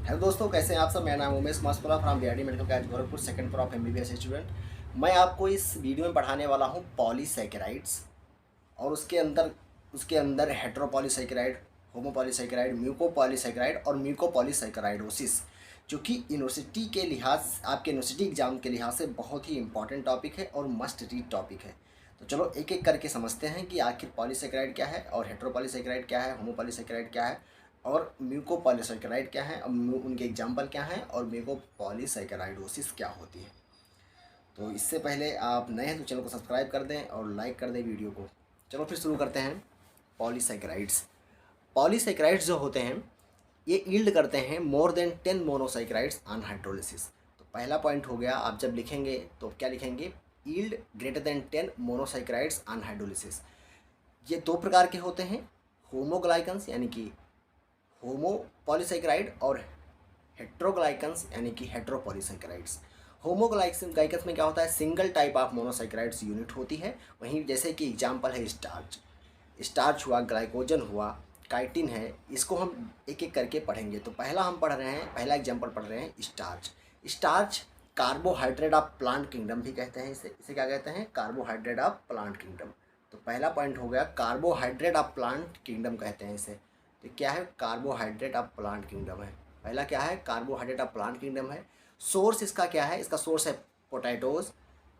Hello दोस्तों, कैसे हैं आप सब। मेरा नाम Umesh Maskula from BRD medical college Gorakhpur, second floor of MBBS student. मैं आपको इस वीडियो में पढ़ाने वाला हूं पॉलीसैकेराइड्स और उसके अंदर हेटेरोपॉलीसैकेराइड, होमोपॉलीसैकेराइड, म्यूकोपॉलीसैकेराइड और म्यूकोपॉलीसैकेराइडोसिस, जो कि यूनिवर्सिटी के लिहाज आपके यूनिवर्सिटी एग्जाम के लिहाज से बहुत ही इंपॉर्टेंट टॉपिक है और मस्ट रीड टॉपिक है। तो चलो एक एक करके समझते हैं कि आखिर पॉलीसैकेराइड क्या है और हेटेरोपॉलीसैकेराइड क्या है, होमोपॉलीसैकेराइड क्या है और म्यूकोपॉलीसैकेराइड क्या है और उनके एग्जाम्पल क्या हैं और म्यूकोपॉलीसैकेराइडोसिस क्या होती है। तो इससे पहले आप नए हैं तो चैनल को सब्सक्राइब कर दें और लाइक कर दें वीडियो को। चलो फिर शुरू करते हैं। पॉलीसैकेराइड्स पॉलीसैकेराइड्स जो होते हैं ये यील्ड करते हैं more than 10 monosaccharides on hydrolysis. तो पहला पॉइंट हो गया, आप जब लिखेंगे तो क्या लिखेंगे, yield greater than 10 monosaccharides on hydrolysis. ये दो प्रकार के होते हैं, होमोग्लाइकन्स यानी कि होमोपॉलीसैकेराइड और हेट्रोग्लाइकन्स यानी कि हेट्रोपॉलीसैकेराइड्स। होमोग्लाइकन्स में क्या होता है, single type of monosaccharides unit होती है। वहीं जैसे कि एग्जांपल है स्टार्च, स्टार्च हुआ, ग्लाइकोजन हुआ, काइटिन है। इसको हम एक एक करके पढ़ेंगे। तो पहला हम पढ़ रहे हैं, पहला एग्जांपल पढ़ रहे हैं starch. Starch carbohydrate of plant kingdom भी कहते हैं इसे। इसे क्या कहते हैं, कार्बोहाइड्रेट ऑफ प्लांट किंगडम। तो पहला पॉइंट हो गया, कार्बोहाइड्रेट ऑफ प्लांट किंगडम कहते हैं इसे। तो क्या है, कार्बोहाइड्रेट ऑफ प्लांट किंगडम है। पहला क्या है, कार्बोहाइड्रेट ऑफ प्लांट किंगडम है। सोर्स इसका क्या है, इसका सोर्स है पोटैटोज,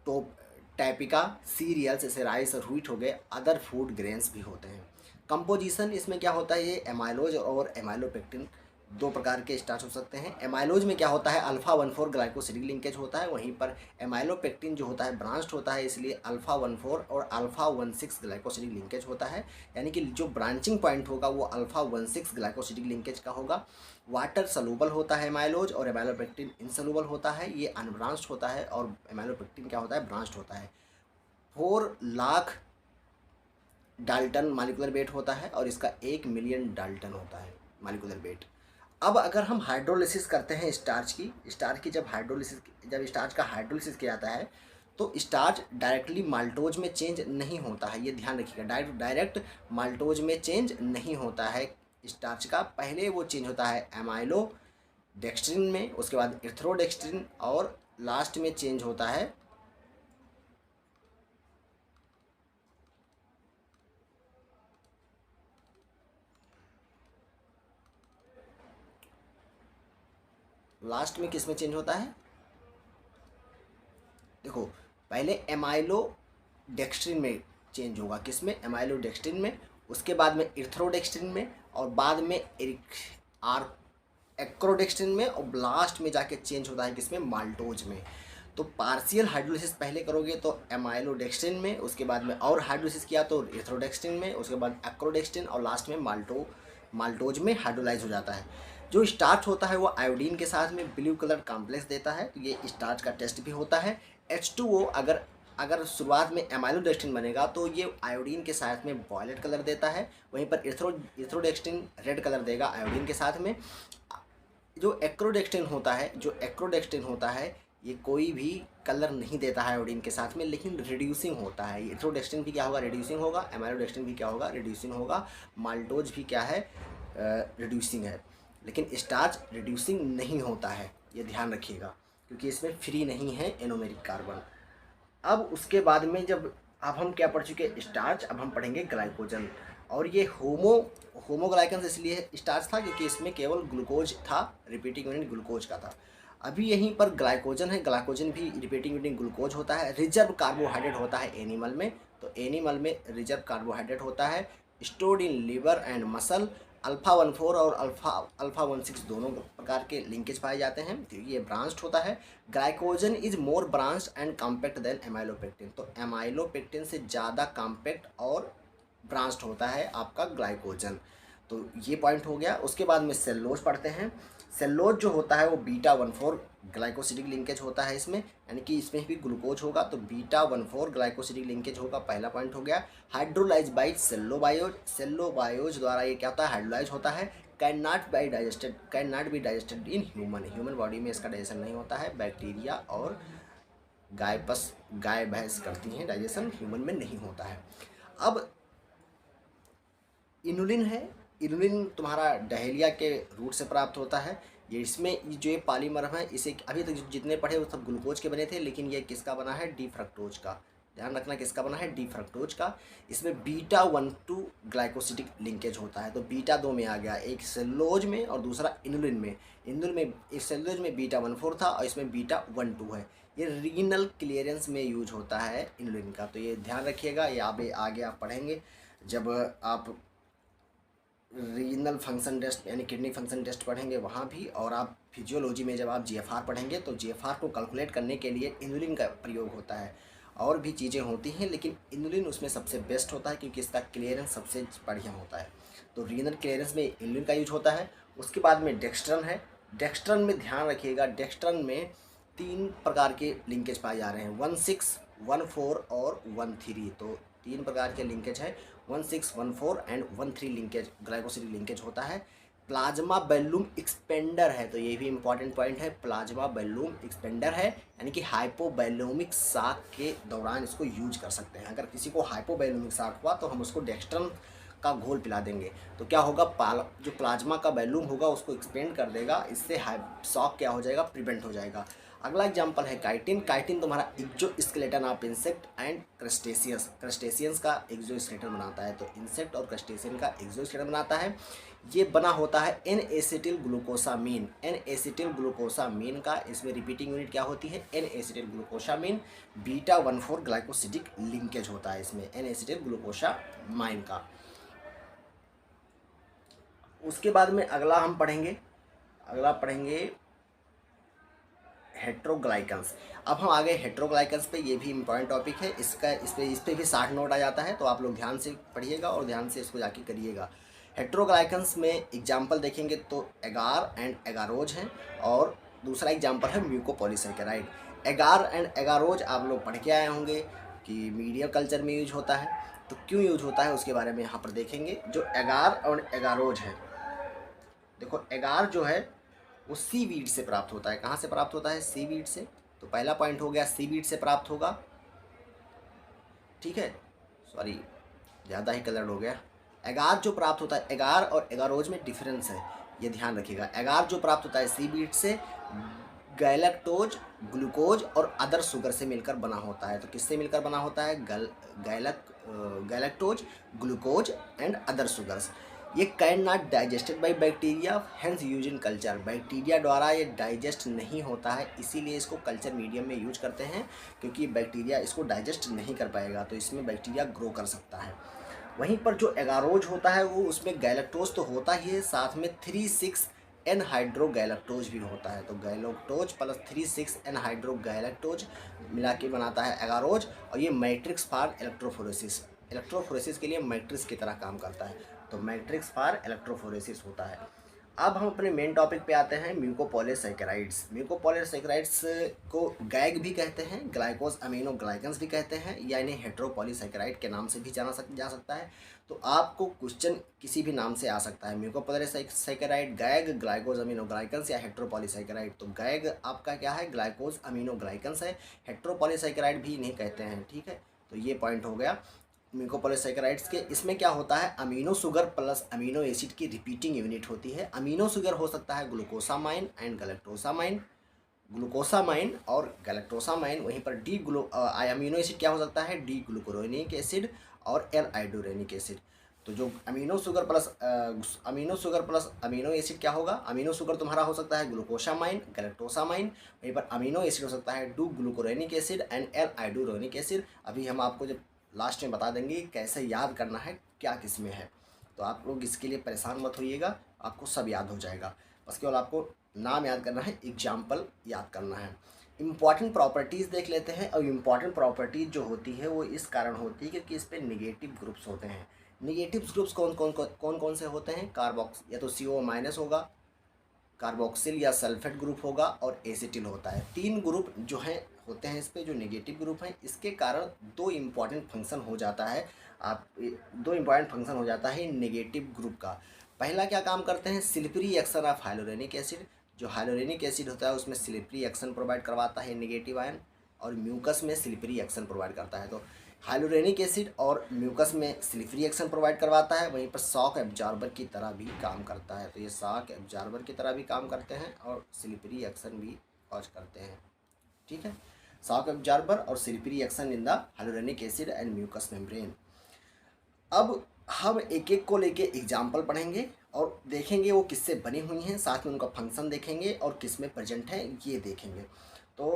टोप टैपिका, सीरियल्स जैसे राइस और व्हीट हो गए, अदर फूड ग्रेन्स भी होते हैं। कंपोजिशन इसमें क्या होता है, ये एमाइलोज और एमाइलोपेक्टिन दो प्रकार के स्टार्च हो सकते हैं। एमाइलोज में क्या होता है, अल्फा 1,4 ग्लाइकोसिडिक लिंकेज होता है। वहीं पर एमाइलोपेक्टिन जो होता है ब्रांच्ड होता है, इसलिए अल्फा 1,4 और अल्फा 1,6 ग्लाइकोसिडिक लिंकेज होता है। यानी कि जो ब्रांचिंग पॉइंट होगा वो अल्फा 1,6 ग्लाइकोसिडिक लिंकेज का होगा। वाटर सलूबल होता है एमाइलोज और एमाइलोपेक्टिन इनसलूबल होता है, ये अनब्रांच्ड होता है। और एमाइलोपेक्टिन क्या होता है, ब्रांच्ड होता है। 4 लाख डाल्टन मालिकुलर वेट होता है और इसका 1 मिलियन डाल्टन होता है मालिकुलर वेट। अब अगर हम हाइड्रोलिसिस करते हैं स्टार्च की जब स्टार्च का हाइड्रोलिसिस किया जाता है तो स्टार्च डायरेक्टली माल्टोज में चेंज नहीं होता है। ये ध्यान रखिएगा, डायरेक्ट माल्टोज में चेंज नहीं होता है स्टार्च का। पहले वो चेंज होता है एमाइलो डेक्स्ट्रिन में, उसके बाद इर्थ्रोडेक्स्ट्रिन और लास्ट में चेंज होता है किस में चेंज होता है, देखो पहले एमाइलो डेक्स्ट्रिन में चेंज होगा, किस में, एमाइलो डेक्स्ट्रिन में, उसके बाद में इर्थ्रोडेक्स्ट्रिन में और बाद में आर एक्रोडेक्स्ट्रिन में और लास्ट में जाके चेंज होता है किसमें, माल्टोज में। तो पार्शियल हाइड्रोलिसिस पहले करोगे तो एमाइलोडेक्स्ट्रिन में, उसके बाद में और हाइड्रोलिसिस किया तो इर्थ्रोडेक्स्ट्रिन में, उसके बाद एक्रोडेक्स्ट्रिन और लास्ट में माल्टोज में हाइड्रोलाइज हो जाता है। जो स्टार्च होता है वो आयोडीन के साथ में ब्लू कलर कॉम्प्लेक्स देता है, तो ये स्टार्च का टेस्ट भी होता है। H2O अगर शुरुआत में एमाइलोडेक्स्ट्रिन बनेगा तो ये आयोडीन के साथ में वॉयलेट कलर देता है। वहीं पर इर्थ्रोडेक्स्ट्रिन रेड कलर देगा आयोडीन के साथ में। जो एक्रोडेक्स्ट्रिन होता है ये कोई भी कलर नहीं देता है आयोडीन के साथ में, लेकिन रिड्यूसिंग होता है। इर्थ्रोडेक्स्ट्रिन भी क्या होगा, रिड्यूसिंग होगा। एमाइलोडेक्स्ट्रिन भी क्या होगा, रिड्यूसिंग होगा। माल्टोज भी क्या है, रिड्यूसिंग है। लेकिन स्टार्च रिड्यूसिंग नहीं होता है, ये ध्यान रखिएगा, क्योंकि इसमें फ्री नहीं है एनोमेरिक कार्बन। अब उसके बाद में अब हम क्या पढ़ चुके हैं, स्टार्च। अब हम पढ़ेंगे ग्लाइकोजन। और ये होमोग्लाइकन्स इसलिए स्टार्च था क्योंकि इसमें केवल ग्लूकोज था, रिपीटिंग यूनिट ग्लूकोज का था। अभी यहीं पर ग्लाइकोजन है, ग्लाइकोजन भी रिपीटिंग यूनिट ग्लूकोज होता है। रिजर्व कार्बोहाइड्रेट होता है एनिमल में, तो एनिमल में रिजर्व कार्बोहाइड्रेट होता है, stored in liver and muscle. Alpha 1,4 और अल्फा 1,6 दोनों प्रकार के लिंकेज पाए जाते हैं, तो ये ब्रांच्ड होता है। Glycogen is more branched and compact than amylopectin, तो एमाइलोपेक्टिन से ज़्यादा कॉम्पैक्ट और ब्रांच्ड होता है आपका ग्लाइकोजन। तो ये पॉइंट हो गया। उसके बाद में सेल्लोज पढ़ते हैं। सेल्लोज जो होता है वो बीटा 1,4 ग्लाइकोसिडिक लिंकेज होता है इसमें, यानी कि इसमें भी ग्लूकोज होगा तो बीटा 1,4 ग्लाइकोसिडिक लिंकेज होगा, पहला पॉइंट हो गया। हाइड्रोलाइज बाई सेल्लोबायोज द्वारा ये क्या होता है, हाइड्रोलाइज होता है। Can not be digested in human body में इसका डाइजेशन नहीं होता है। बैक्टीरिया और गाय भैंस करती हैं डाइजेशन, ह्यूमन में नहीं होता है। अब इनुलिन है, इनुलिन तुम्हारा डहेलिया के रूट से प्राप्त होता है। ये इसमें जो ये पॉलीमर है, इसे अभी तक जितने पढ़े वो सब ग्लूकोज के बने थे, लेकिन ये किसका बना है? डी फ्रक्टोज का। ध्यान रखना किसका बना है? डी फ्रक्टोज का। इसमें बीटा 1 टू ग्लाइकोसिडिक लिंकेज होता है। तो बीटा 2 में आ गया, एक सेलुलोज में और दूसरा इनुलिन में। इनुलिन में, एक सेलुलोज में बीटा 1,4 था और इसमें बीटा 1,2 है। ये रीनल क्लियरेंस में यूज होता है इनुलिन का। तो ये ध्यान रखिएगा, ये आगे आप पढ़ेंगे जब आप रीनल फंक्शन टेस्ट यानी किडनी फंक्शन टेस्ट पढ़ेंगे वहाँ भी, और आप फिजियोलॉजी में जब आप जीएफआर पढ़ेंगे तो जीएफआर को कैलकुलेट करने के लिए इनुलिन का प्रयोग होता है। और भी चीज़ें होती हैं लेकिन इनुलिन उसमें सबसे बेस्ट होता है क्योंकि इसका क्लियरेंस सबसे बढ़िया होता है। तो रीनल क्लियरेंस में इनुलिन का यूज होता है। उसके बाद में डेक्स्ट्रन है। डेक्स्ट्रन में ध्यान रखिएगा, डेक्स्ट्रन में 3 प्रकार के लिंकेज पाए जा रहे हैं, 16, 14 और 13। तो 3 प्रकार के लिंकेज है, 16, 14 एंड 13 लिंकेज ग्लाइकोसिडिक लिंकेज होता है। प्लाज्मा बैलूम एक्सपेंडर है, तो ये भी इंपॉर्टेंट पॉइंट है। प्लाज्मा बैलूम एक्सपेंडर है यानी कि हाइपोबैलूमिक शाक के दौरान इसको यूज कर सकते हैं। अगर किसी को हाइपोबैलूमिक शाक हुआ तो हम उसको डेक्स्ट्रन का घोल पिला देंगे, तो क्या होगा, जो प्लाज्मा का बैलूम होगा उसको एक्सपेंड कर देगा, इससे शॉक क्या हो जाएगा? प्रिवेंट हो जाएगा। अगला एग्जांपल है काइटिन। काइटिन तुम्हारा exoskeleton of insect and crustaceans. Crustaceans का एक्सोस्केलेटन बनाता है, तो इंसेक्ट और क्रस्टेशियन का एक्सोस्केलेटन बनाता है। ये बना होता है N acetyl glucosamine. N acetyl glucosamine का इसमें रिपीटिंग यूनिट क्या होती है? N acetyl glucosamine. Beta 1,4 glycosidic linkage होता है इसमें एन एसिटिल ग्लूकोसामाइन का। उसके बाद में अगला पढ़ेंगे हेट्रोग्लाइकन्स। अब हम आ गए हेट्रोग्लाइकन्स पे। ये भी इम्पॉर्टेंट टॉपिक है, इस पे भी 60 नोट आ जाता है, तो आप लोग ध्यान से पढ़िएगा और ध्यान से इसको जाके करिएगा। हेट्रोग्लाइकन्स में एग्जाम्पल देखेंगे तो एगार एंड एगारोज हैं, और दूसरा एग्जाम्पल है म्यूकोपॉलीसैकेराइड। एगार एंड एगारोज आप लोग पढ़ के आए होंगे कि मीडिया कल्चर में यूज होता है, तो क्यों यूज होता है उसके बारे में यहाँ पर देखेंगे। जो एगार और एगारोज है, देखो एगार जो है वो सीवीड से प्राप्त होता है। कहाँ से प्राप्त होता है? सीवीड से। तो पहला पॉइंट हो गया, सीवीड से प्राप्त होगा, ठीक है, सॉरी ज़्यादा ही कलर हो गया। एगार जो प्राप्त होता है, एगार और एगारोज में डिफरेंस है, ये ध्यान रखिएगा। एगार जो प्राप्त होता है सीवीड से गैलेक्टोज, ग्लूकोज और अदर शुगर से मिलकर बना होता है। तो किससे मिलकर बना होता है? Galactose, glucose and other sugars. ये can not digested by bacteria, hence use in culture. Bacteria द्वारा ये डाइजेस्ट नहीं होता है, इसीलिए इसको कल्चर मीडियम में यूज करते हैं, क्योंकि बैक्टीरिया इसको डाइजेस्ट नहीं कर पाएगा, तो इसमें बैक्टीरिया ग्रो कर सकता है। वहीं पर जो एगारोज होता है वो उसमें गैलेक्टोज तो होता ही है, साथ में 3,6 एनहाइड्रोगैलेक्टोज भी होता है। तो गैलेक्टोज प्लस 3,6 एनहाइड्रोगैलेक्टोज मिला के बनाता है एगारोज, और ये मैट्रिक्स फॉर इलेक्ट्रोफोरेसिस के लिए मैट्रिक्स की तरह काम करता है। तो मैट्रिक्स फॉर इलेक्ट्रोफोरेसिस होता है। अब हम अपने मेन टॉपिक पे आते हैं, म्यूकोपॉलीसैकेराइड्स। म्यूकोपॉलीसैकेराइड्स को गैग भी कहते हैं, ग्लाइकोज अमीनो ग्लाइकन्स भी कहते हैं, या इन्हें हेट्रोपॉलीसैकेराइड के नाम से भी जा सकता है। तो आपको क्वेश्चन किसी भी नाम से आ सकता है, म्यूकोपॉलीसैकेराइड, गैग, ग्लाइकोज अमीनो ग्लाइकन्स या हेट्रोपॉलीसैकेराइड। तो गैग आपका क्या है? ग्लाइकोज अमीनो ग्लाइकन्स है। हेट्रोपॉलीसैकेराइड भी इन्हें कहते हैं, ठीक है। तो ये पॉइंट हो गया म्यूकोपॉलीसैकेराइड्स के। इसमें क्या होता है? Amino sugar plus amino acid की रिपीटिंग यूनिट होती है। अमीनो शुगर हो सकता है ग्लूकोसामाइन एंड गैलेक्टोसामाइन, ग्लूकोसामाइन और गैलेक्टोसामाइन। वहीं पर अमीनो एसिड क्या हो सकता है? डी ग्लूकुरोनिक एसिड और एल आइडोरेनिक एसिड। तो जो amino sugar plus amino acid क्या होगा? अमीनो शुगर तुम्हारा हो सकता है ग्लूकोसामाइन, गैलेक्टोसामाइन। वहीं पर अमीनो एसिड हो सकता है two glucuronic acid and L iduronic acid. अभी हम आपको जब लास्ट में बता देंगे कैसे याद करना है क्या किस में है, तो आप लोग इसके लिए परेशान मत होइएगा, आपको सब याद हो जाएगा। बस केवल आपको नाम याद करना है, एग्जाम्पल याद करना है। इम्पॉर्टेंट प्रॉपर्टीज़ देख लेते हैं, और इम्पॉर्टेंट प्रॉपर्टीज़ जो होती है वो इस कारण होती है क्योंकि इस पर निगेटिव ग्रुप्स होते हैं। निगेटिव ग्रुप्स कौन कौन से होते हैं? कार्बोक्स या तो CO- होगा, कार्बोक्सिल या सल्फेट ग्रुप होगा, और एसिटिल होता है। 3 ग्रुप जो हैं होते हैं इस पे, जो नेगेटिव ग्रुप हैं। इसके कारण दो इम्पॉर्टेंट फंक्शन हो जाता है नेगेटिव ग्रुप का। पहला क्या काम करते हैं? Slippery action of hyaluronic acid. जो हाइलोरेनिक एसिड होता है उसमें स्लिपरी एक्शन प्रोवाइड करवाता है नेगेटिव आयन, और म्यूकस में स्लिपरी एक्शन प्रोवाइड करता है। तो हाइलोरेनिक एसिड और म्यूकस में स्लिफरी एक्शन प्रोवाइड करवाता है, वहीं पर शॉक एब्जॉर्बर की तरह भी काम करता है। तो ये शॉक एब्जॉर्बर की तरह भी काम करते हैं और स्लिफरी एक्शन भी कॉज करते हैं। ठीक है, शॉक एब्जॉर्बर और slippery action in the hyaluronic acid and mucus membrane. अब हम एक एक को लेके एग्जाम्पल पढ़ेंगे और देखेंगे वो किससे बनी हुई हैं, साथ में उनका फंक्शन देखेंगे और किस में प्रेजेंट है ये देखेंगे। तो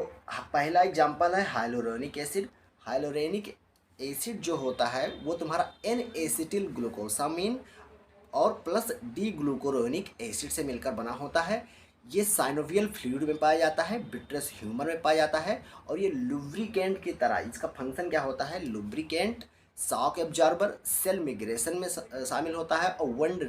पहला एग्जाम्पल है हाइलोरेनिक एसिड। हाइलोरेनिक एसिड जो होता है वो तुम्हारा एन एसिटिल ग्लूकोसामीन और प्लस डी ग्लूकोरोनिक एसिड से मिलकर बना होता है। ये साइनोवियल फ्लूइड में पाया जाता है, विट्रस ह्यूमर में पाया जाता है और ये लुब्रिकेंट की तरह, इसका फंक्शन क्या होता है, lubricant, shock absorber, cell migration में शामिल होता है और वुंड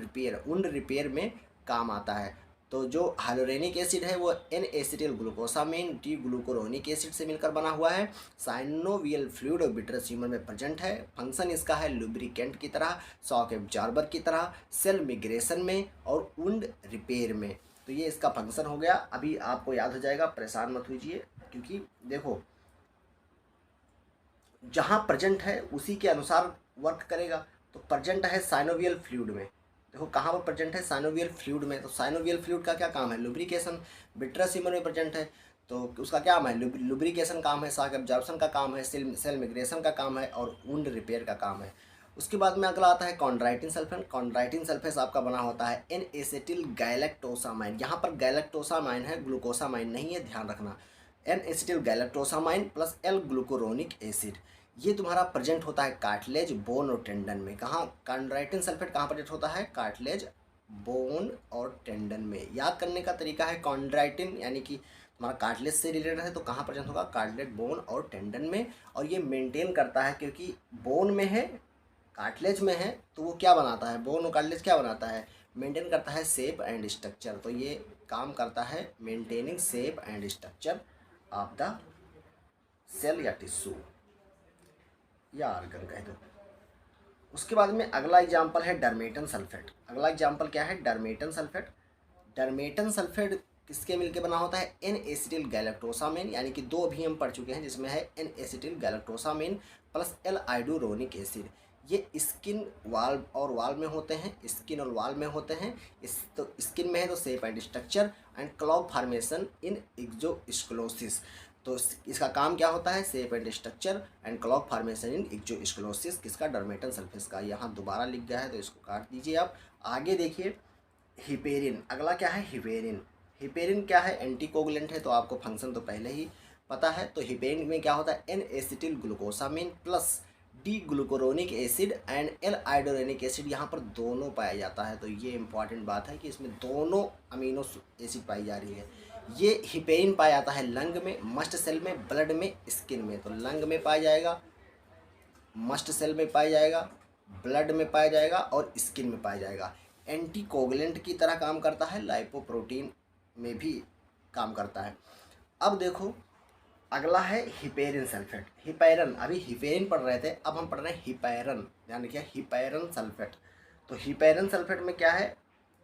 रिपेयर में काम आता है। तो जो हाइलोरेनिक एसिड है वो N acetyl glucosamine D glucuronic acid से मिलकर बना हुआ है। साइनोवियल फ्लूइड और विट्रस ह्यूमर में प्रेजेंट है। फंक्शन इसका है लुब्रिकेंट की तरह, शॉक एब्जॉर्बर की तरह, सेल मिग्रेशन में और वुंड रिपेयर में। तो ये इसका फंक्शन हो गया। अभी आपको याद हो जाएगा, परेशान मत होइए, क्योंकि देखो जहाँ प्रेजेंट है उसी के अनुसार वर्क करेगा। तो प्रेजेंट है साइनोवियल फ्लूइड में, देखो कहाँ पर प्रेजेंट है, साइनोवियल फ्लूइड में। तो साइनोवियल फ्लूइड का क्या काम है, लुब्रिकेशन। विट्रस ह्यूमर में प्रेजेंट है तो उसका क्या काम है, लुब्रिकेशन काम है, शॉक एब्जॉर्प्शन का काम है, सेल मिग्रेशन का काम है और वुंड रिपेयर का काम है। उसके बाद में अगला आता है कॉन्ड्राइटिन सल्फेट। कॉन्ड्राइटिन सल्फेट आपका बना होता है एन एसिटिल गैलेक्टोसामाइन। यहाँ पर गैलेक्टोसामाइन है, ग्लूकोसामाइन नहीं है, ध्यान रखना। N acetyl galactosamine plus L glucuronic acid, ये तुम्हारा प्रेजेंट होता है कार्टिलेज, बोन और टेंडन में। कहाँ कॉन्ड्राइटिन सल्फेट कहाँ प्रेजेंट होता है, कार्टिलेज, बोन और टेंडन में। याद करने का तरीका है, कॉन्ड्राइटिन यानी कि तुम्हारा कार्टिलेज से रिलेटेड है तो कहाँ प्रेजेंट होगा, कार्टिलेज, बोन और टेंडन में। और ये मेंटेन करता है, क्योंकि बोन में है, कार्टिलेज में है, तो वो क्या बनाता है, बोन और कार्टिलेज क्या बनाता है, मेंटेन करता है शेप एंड स्ट्रक्चर। तो ये काम करता है maintaining shape and structure of the cell या टिश्यू या आर्गन कह दो। उसके बाद में अगला एग्जाम्पल है डर्मेटन सल्फेट। अगला एग्जाम्पल क्या है, डर्मेटन सल्फेट। डर्मेटन सल्फेट किसके मिलके बना होता है, एन एसिटिल गैलेक्टोसामीन, यानी कि दो अभी हम पढ़ चुके हैं जिसमें है N acetyl galactosamine plus L iduronic acid. ये स्किन वाल और वाल में होते हैं, स्किन और वाल में होते हैं। तो स्किन में है तो shape and structure and clog formation in exoskeletosis. तो इसका काम क्या होता है, shape and structure and clog formation in exoskeletosis. किसका, डर्मेटन सल्फेट का। यहाँ दोबारा लिख गया है तो इसको काट दीजिए आप। आगे देखिए हिपेरिन। अगला क्या है, हिपेरिन। हिपेरिन क्या है, एंटीकोगुलेंट है, तो आपको फंक्शन तो पहले ही पता है। तो हिपेरिन में क्या होता है, N acetyl glucosamine plus D glucuronic acid and L iduronic acid, यहाँ पर दोनों पाया जाता है। तो ये इंपॉर्टेंट बात है कि इसमें दोनों अमीनो एसिड पाई जा रही है। ये हिपेरिन पाया जाता है लंग में, मस्ट सेल में, ब्लड में, स्किन में। तो लंग में पाया जाएगा, मस्ट सेल में पाया जाएगा, ब्लड में पाया जाएगा और स्किन में पाया जाएगा। एंटीकोगुलेंट की तरह काम करता है, लाइपोप्रोटीन में भी काम करता है। अब देखो अगला है हिपेरिन सल्फेट। हिपेरन, अभी हिपेरिन पढ़ रहे थे, अब हम पढ़ रहे हैं हिपेरन। ध्यान रखिए, हिपेरन सल्फेट। तो हिपेरन सल्फेट में क्या है,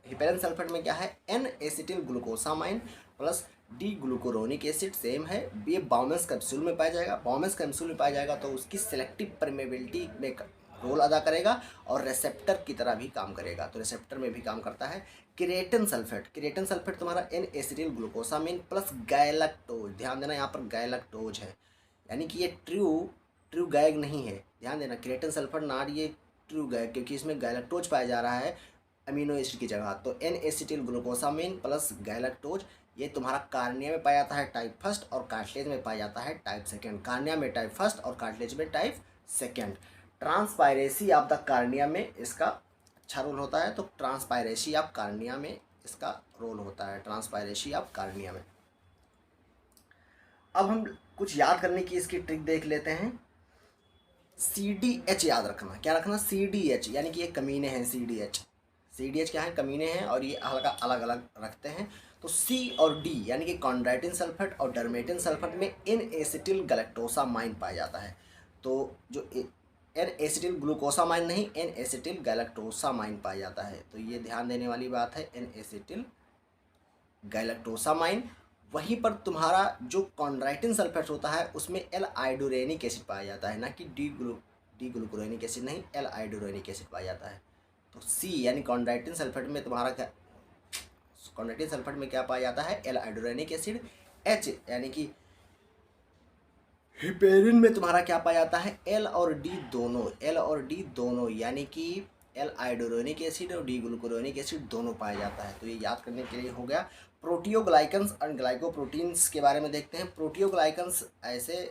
हिपेरन सल्फेट में क्या है, N acetyl glucosamine plus D glucuronic acid, same है। ये बाउमेंस कैप्सूल में पाया जाएगा। बाउमेंस कैप्सूल में पाया जाएगा तो उसकी सेलेक्टिव परमेबिलिटी में रोल अदा करेगा और रिसेप्टर की तरह भी काम करेगा। तो रिसेप्टर में भी काम करता है। Creatine sulphate. क्रिएटिन सल्फेट तुम्हारा N acetyl glucosamine plus galactose. ध्यान देना, यहाँ पर गैलेक्टोज है, यानी कि ये ट्रू गैग नहीं है। ध्यान देना, क्रिएटिन सल्फेट नॉट ये ट्रू गैग, क्योंकि इसमें गैलेक्टोज पाया जा रहा है अमीनो एसिड की जगह। तो N acetyl glucosamine plus galactose, ये तुम्हारा कार्निया में पाया जाता है टाइप फर्स्ट और कार्टिलेज में पाया जाता है टाइप सेकेंड। कार्निया में टाइप फर्स्ट और कार्टिलेज में type second. Transparency of the cornea में इसका अच्छा रोल होता है। तो ट्रांसपायरेसी ऑफ कार्निया में इसका रोल होता है, ट्रांसपायरेसी ऑफ कार्निया में। अब हम कुछ याद करने की इसकी ट्रिक देख लेते हैं। CDH याद रखना, क्या रखना, CDH, यानी कि ये कमीने हैं। CDH क्या है, कमीने हैं और ये अलग अलग रखते हैं। तो C और D यानी कि कॉन्ड्राइटिन सल्फेट और डर्मेटिन सल्फेट में एन एसिटिल गैलेक्टोसामाइन पाया जाता है। तो जो एन एसिटिल ग्लूकोसामाइन नहीं, एन एसिटिल गैलेक्टोसामाइन पाया जाता है। तो ये ध्यान देने वाली बात है, एन एसिटिल गैलेक्टोसामाइन। वहीं पर तुम्हारा जो कॉन्ड्राइटिन सल्फेट होता है उसमें एल आइडोरेनिक एसिड पाया जाता है, ना कि डी ग्लूकुरोनिक एसिड नहीं, एल आइडोरेनिक एसिड पाया जाता है। तो सी यानी कॉन्ड्राइटिन सल्फेट में तुम्हारा क्या, कॉन्ड्राइटिन सल्फेट में क्या पाया जाता है, एल आइडोरेनिक एसिड। एच यानी कि हिपेरिन में तुम्हारा क्या पाया जाता है, एल और डी दोनों, एल और डी दोनों यानी कि एल आइडोरेनिक एसिड और डी ग्लूकुरोनिक एसिड दोनों पाया जाता है। तो ये याद करने के लिए हो गया। प्रोटियोग्लाइकन्स और ग्लाइकोप्रोटीन्स के बारे में देखते हैं। प्रोटियोग्लाइकन्स ऐसे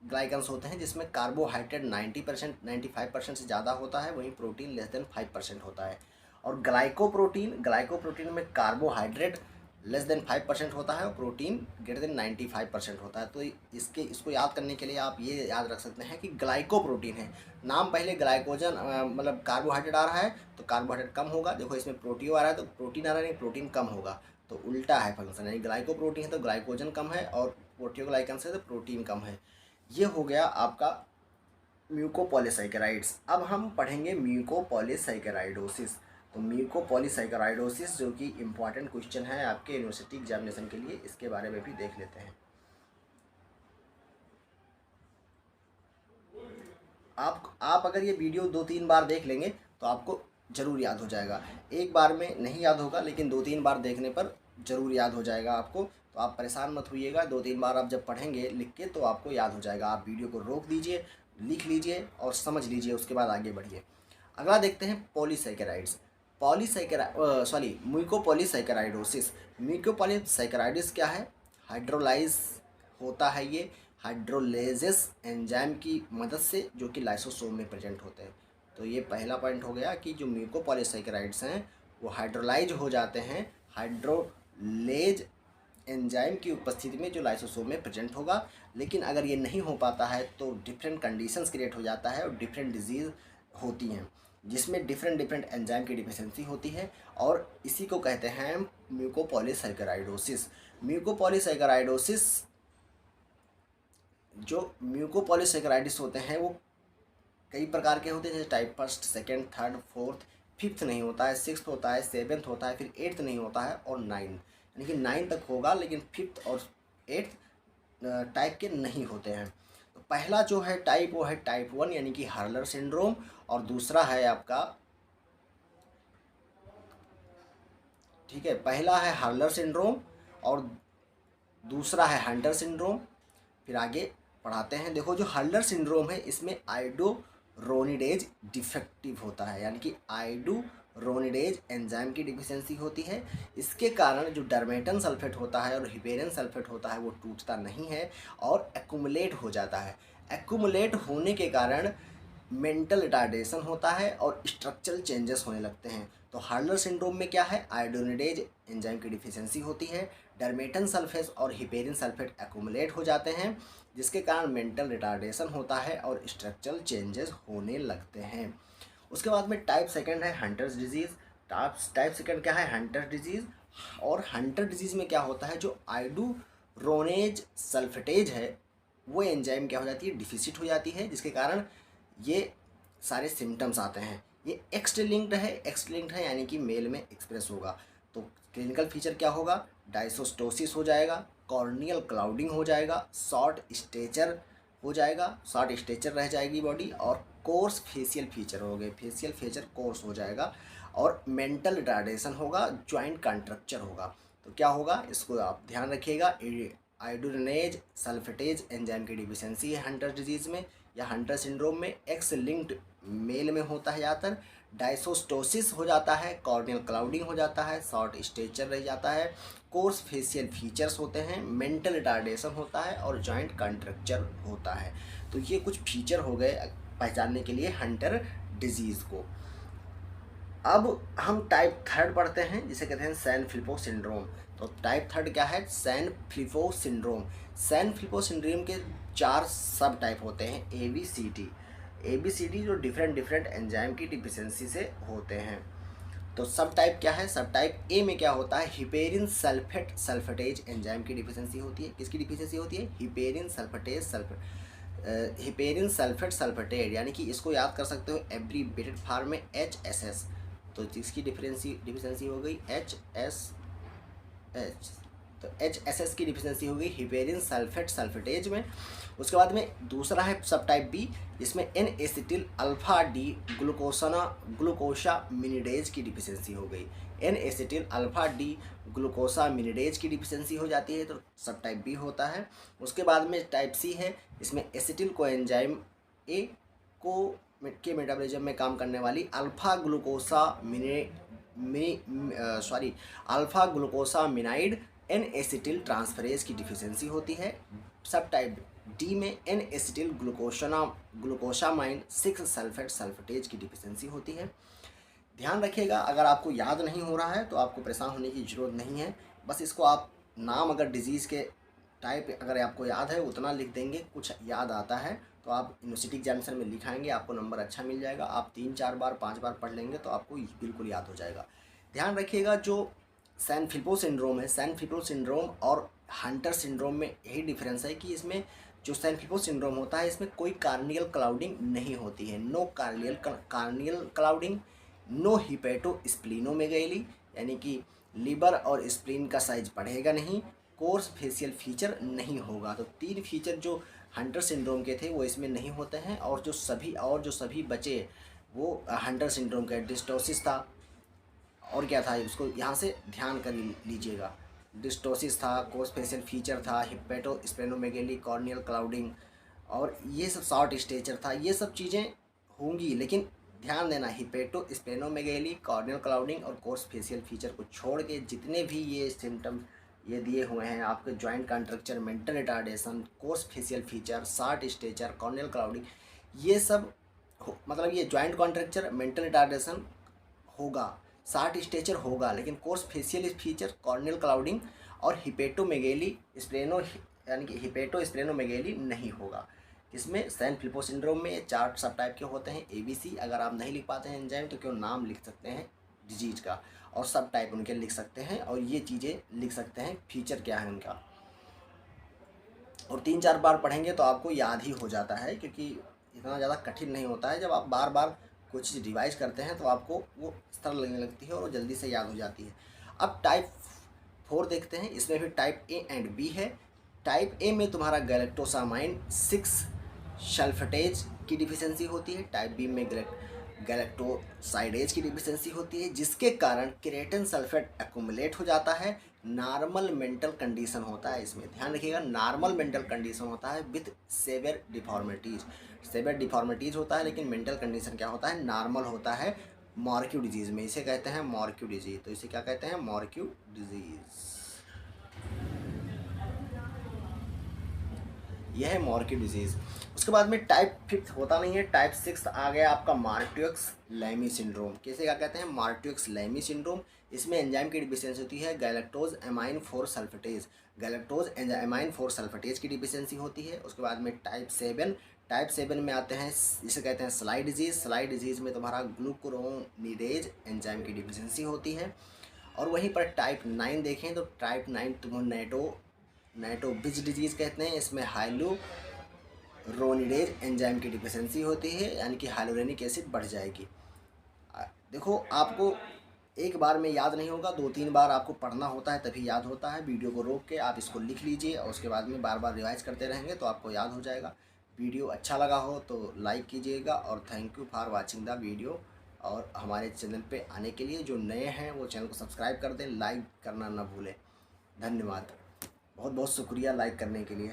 ग्लाइकन्स होते हैं जिसमें कार्बोहाइड्रेट 90% 95% से ज़्यादा होता है, वहीं प्रोटीन लेस देन 5% होता है। और ग्लाइकोप्रोटीन में कार्बोहाइड्रेट लेस देन 5% होता है और प्रोटीन ग्रेटर देन 95% होता है। तो इसको याद करने के लिए आप ये याद रख सकते हैं कि ग्लाइकोप्रोटीन है, नाम पहले ग्लाइकोजन मतलब कार्बोहाइड्रेट आ रहा है तो कार्बोहाइड्रेट कम होगा। देखो इसमें प्रोटीन आ रहा है तो प्रोटीन आ रहा है, प्रोटीन कम होगा, तो उल्टा है फंक्शन, यानी ग्लाइकोप्रोटीन है तो ग्लाइकोजन कम है और प्रोटियोग्लाइकन्स है तो प्रोटीन कम है। ये हो गया आपका म्यूकोपॉलीसैकेराइड्स। अब हम पढ़ेंगे म्यूकोपॉलीसैकेराइडोसिस। तो म्यूकोपॉलीसैकेराइडोसिस जो कि इम्पॉर्टेंट क्वेश्चन है आपके यूनिवर्सिटी एग्जामिनेशन के लिए, इसके बारे में भी देख लेते हैं। आप अगर ये वीडियो 2-3 बार देख लेंगे तो आपको ज़रूर याद हो जाएगा। एक बार में नहीं याद होगा लेकिन 2-3 बार देखने पर ज़रूर याद हो जाएगा आपको। तो आप परेशान मत होइएगा, 2-3 बार आप जब पढ़ेंगे लिख के तो आपको याद हो जाएगा। आप वीडियो को रोक दीजिए, लिख लीजिए और समझ लीजिए, उसके बाद आगे बढ़िए। अगला देखते हैं पॉलीसैकेराइड्स। म्यूकोपॉलीसैकेराइडोसिस। म्यूकोपॉलीसैकेराइड्स क्या है, हाइड्रोलाइज होता है ये हाइड्रोलेजेस एंजाइम की मदद से, जो कि लाइसोसोम में प्रेजेंट होते हैं। तो ये पहला पॉइंट हो गया कि जो म्यूकोपॉलीसैकेराइड्स हैं वो हाइड्रोलाइज हो जाते हैं हाइड्रोलेज एंजाइम की उपस्थिति में, जो लाइसोसोम में प्रेजेंट होगा। लेकिन अगर ये नहीं हो पाता है तो डिफरेंट कंडीशंस क्रिएट हो जाता है और डिफरेंट डिजीज़ होती हैं जिसमें डिफरेंट एंजाइम की डिफिशियंसी होती है, और इसी को कहते हैं म्यूकोपॉलीसैकेराइडोसिस। म्यूकोपॉलीसैकेराइडोसिस जो म्यूकोपॉलीसैकेराइड्स होते हैं वो कई प्रकार के होते हैं, जैसे टाइप 1, 2, 3, 4, 5 नहीं होता है, 6 होता है, 7 होता है, फिर 8 नहीं होता है और 9, यानी कि 9 तक होगा लेकिन 5th और 8th टाइप के नहीं होते हैं। तो पहला जो है टाइप वो है टाइप 1 यानी कि हर्लर सिंड्रोम, और दूसरा है आपका, ठीक है, पहला है हर्लर सिंड्रोम और दूसरा है हंटर सिंड्रोम। फिर आगे पढ़ाते हैं। देखो जो हर्लर सिंड्रोम है इसमें आइडोरोनिडेज डिफेक्टिव होता है, यानी कि आइडोरोनिडेज एंजाइम की डिफिशियंसी होती है। इसके कारण जो डर्मेटन सल्फेट होता है और हिपेरिन सल्फेट होता है वो टूटता नहीं है और एक्यूमुलेट हो जाता है। एक्यूमुलेट होने के कारण मेंटल रिटार्डेशन होता है और स्ट्रक्चरल चेंजेस होने लगते हैं। तो हार्लर सिंड्रोम में क्या है, आयोडोनिडेज एंजाइम की डिफिशियंसी होती है, डर्मेटन सल्फेट और हिपेरिन सल्फेट एक्यूमुलेट हो जाते हैं जिसके कारण मेंटल रिटार्डेशन होता है और स्ट्रक्चरल चेंजेस होने लगते हैं। उसके बाद में टाइप सेकंड है हंटर्स डिजीज़। टाइप सेकंड क्या है, हंटर डिजीज़। और हंटर डिजीज़ में क्या होता है, जो आइडोरोनेज सल्फेटेज है वो एंजाइम क्या हो जाती है, डिफिसिट हो जाती है, जिसके कारण ये सारे सिम्टम्स आते हैं। ये एक्स लिंक्ड है यानी कि मेल में एक्सप्रेस होगा। तो क्लिनिकल फीचर क्या होगा, डायसोस्टोसिस हो जाएगा, कॉर्नियल क्लाउडिंग हो जाएगा, शॉर्ट स्टेचर हो जाएगा, शॉर्ट स्टेचर रह जाएगी बॉडी, और कोर्स फेशियल फीचर हो गए, फेशियल फीचर कोर्स हो जाएगा, और मेंटल रिटार्डेशन होगा, जॉइंट कॉन्ट्रक्चर होगा। तो क्या होगा इसको आप ध्यान रखिएगा, आयोडोनेज सल्फेटेज एंजाइम की डिफिशियंसी है हंटर डिजीज़ में या हंटर सिंड्रोम में। एक्स लिंक्ड मेल में होता है ज़्यादातर, डायसोस्टोसिस हो जाता है, कॉर्नियल क्लाउडिंग हो जाता है, शॉर्ट स्टेचर रह जाता है, कोर्स फेशियल फीचर्स होते हैं, मेंटल रिटार्डेशन होता है और जॉइंट कॉन्ट्रक्चर होता है। तो ये कुछ फीचर हो गए पहचानने के लिए हंटर डिजीज़ को। अब हम टाइप 3 पढ़ते हैं जिसे कहते हैं सैन-फिलिपो सिंड्रोम। तो टाइप 3 क्या है, सैन-फिलिपो सिंड्रोम। सैन-फिलिपो सिंड्रोम के 4 सब टाइप होते हैं, ABCD जो डिफरेंट एंजाइम की डिफिशियंसी से होते हैं। तो सब टाइप क्या है, सब टाइप ए में क्या होता है, हिपेरिन सल्फेटेज एंजाइम की डिफिशियंसी होती है। किसकी डिफिशियंसी होती है, हिपेरिन सल्फेट सल्फेटेड, यानी कि इसको याद कर सकते हो एब्रीवेटेड फॉर्म में HSS। तो जिसकी डिफिशियंसी हो गई HSH, तो HSS की डिफिशियंसी हो गई हिपेरिन सल्फेट सल्फेटेज में। उसके बाद में दूसरा है सब टाइप बी, जिसमें एन एसिटिल अल्फा डी ग्लूकोसामिनिडेज की डिफिशियंसी हो गई। एन एसिटिल अल्फा डी ग्लूकोसामिनिडेज की डिफिशियंसी हो जाती है, तो सब टाइप बी होता है। उसके बाद में टाइप सी है, इसमें एसिटिल कोएंजाइम ए को के मेटाबॉलिज्म में काम करने वाली अल्फा ग्लूकोसामिनाइड एन एसिटिल ट्रांसफरेज की डिफिशियंसी होती है। सब टाइप डी में एन एसिटिल ग्लूकोसामाइन 6 सल्फेट सल्फेटेज की डिफिशियंसी होती है। ध्यान रखिएगा, अगर आपको याद नहीं हो रहा है तो आपको परेशान होने की ज़रूरत नहीं है। बस इसको आप नाम, अगर डिजीज़ के टाइप अगर आपको याद है उतना लिख देंगे, कुछ याद आता है तो आप यूनिवर्सिटी एग्जामिनेशन में लिखाएंगे, आपको नंबर अच्छा मिल जाएगा। आप 3-4 बार 5 बार पढ़ लेंगे तो आपको बिल्कुल याद हो जाएगा। ध्यान रखिएगा, जो सैन-फिलिपो सिंड्रोम है, सैन-फिलिपो सिंड्रोम और हंटर सिंड्रोम में यही डिफरेंस है कि इसमें जो सैन-फिलिपो सिंड्रोम होता है इसमें कोई कार्नियल क्लाउडिंग नहीं होती है। नो कार्नियल क्लाउडिंग, नो हिपेटोस्प्लीनोमेगैली, यानी कि लीवर और स्प्लीन का साइज बढ़ेगा नहीं, कोर्स फेशियल फीचर नहीं होगा। तो 3 फीचर जो हंटर सिंड्रोम के थे वो इसमें नहीं होते हैं, और जो सभी बचे वो हंटर सिंड्रोम का डिस्टोसिस था, और क्या था उसको यहाँ से ध्यान कर लीजिएगा, डिस्टोसिस था, कोर्स फेशियल फीचर था, हिपेटोस्प्लेनोमेगैली, कॉर्नियल क्लाउडिंग, और ये सब शॉर्ट स्टेचर था। ये सब चीज़ें होंगी, लेकिन ध्यान देना, हिपेटोस्प्लेनोमेगैली, कॉर्नियल क्लाउडिंग और कोर्स फेशियल फीचर को छोड़ के जितने भी ये सिम्टम ये दिए हुए हैं आपके joint contracture, mental retardation, coarse facial feature, short stature, corneal clouding, ये सब मतलब ये जॉइंट कॉन्ट्रक्चर, मेंटल रिटार्डेशन होगा, शॉर्ट स्टेचर होगा, लेकिन coarse facial feature, corneal clouding और हिपेटोमेगैली यानी कि हिपेटोस्प्लेनोमेगैली नहीं होगा। इसमें सैन-फिलिपो सिंड्रोम में ये 4 सब टाइप के होते हैं ABC। अगर आप नहीं लिख पाते हैं एंजाइम तो क्यों नाम लिख सकते हैं डिजीज का, और सब टाइप उनके लिख सकते हैं, और ये चीज़ें लिख सकते हैं फीचर क्या है उनका, और 3-4 बार पढ़ेंगे तो आपको याद ही हो जाता है, क्योंकि इतना ज़्यादा कठिन नहीं होता है। जब आप बार बार कोई चीज़ रिवाइज करते हैं तो आपको वो सरल लगने लगती है और वो जल्दी से याद हो जाती है। अब टाइप 4 देखते हैं, इसमें भी टाइप A एंड B है। टाइप A में तुम्हारा गैलेक्टोसामाइन 6 सल्फेटेज की डिफिशियंसी होती है। टाइप B में गैलेक्टोसाइडेज की डिफिशियंसी होती है, जिसके कारण क्रेटिन सल्फेट एक्युमुलेट हो जाता है। नॉर्मल मेंटल कंडीशन होता है, इसमें ध्यान रखिएगा, नॉर्मल मेंटल कंडीशन होता है with severe deformities. Severe deformities होता है, लेकिन मेंटल कंडीशन क्या होता है, नॉर्मल होता है। मॉर्क्यू डिजीज़ में इसे कहते हैं मॉर्क्यू डिजीज़, तो इसे क्या कहते हैं, मॉर्क्यू डिजीज़। यह है मॉर्क्यू डिजीज़। उसके बाद में टाइप 5 होता नहीं है, टाइप 6 आ गया आपका मार्ट्यूक्स लैमी सिंड्रोम। किसे क्या कहते हैं, मार्ट्यूक्स लैमी सिंड्रोम। इसमें एंजाइम की डिफिशियंसी होती है गैलेक्टोज एमाइन 4 सल्फेटेज, गैलेक्टोज एमाइन 4 सल्फेटेज की डिफिशियंसी होती है। उसके बाद में टाइप 7 में आते हैं, जिसे कहते हैं स्लाइड डिजीज़। स्लाइड डिजीज़ में तुम्हारा ग्लूकुरोनिडेज एंजाइम की डिफिशियंसी होती है। और वहीं पर टाइप 9 देखें तो टाइप 9 तुम नाइटोबिज डिजीज़ कहते हैं। इसमें हाइलुरोनिडेज एंजाइम की डिफिशियंसी होती है, यानी कि हाइलोरेनिक एसिड बढ़ जाएगी। देखो, आपको एक बार में याद नहीं होगा, 2-3 बार आपको पढ़ना होता है तभी याद होता है। वीडियो को रोक के आप इसको लिख लीजिए और उसके बाद में बार बार रिवाइज करते रहेंगे तो आपको याद हो जाएगा। वीडियो अच्छा लगा हो तो लाइक कीजिएगा, और thank you for watching the video. और हमारे चैनल पे आने के लिए जो नए हैं वो चैनल को सब्सक्राइब कर दें, लाइक करना ना भूलें। धन्यवाद, बहुत बहुत शुक्रिया लाइक करने के लिए।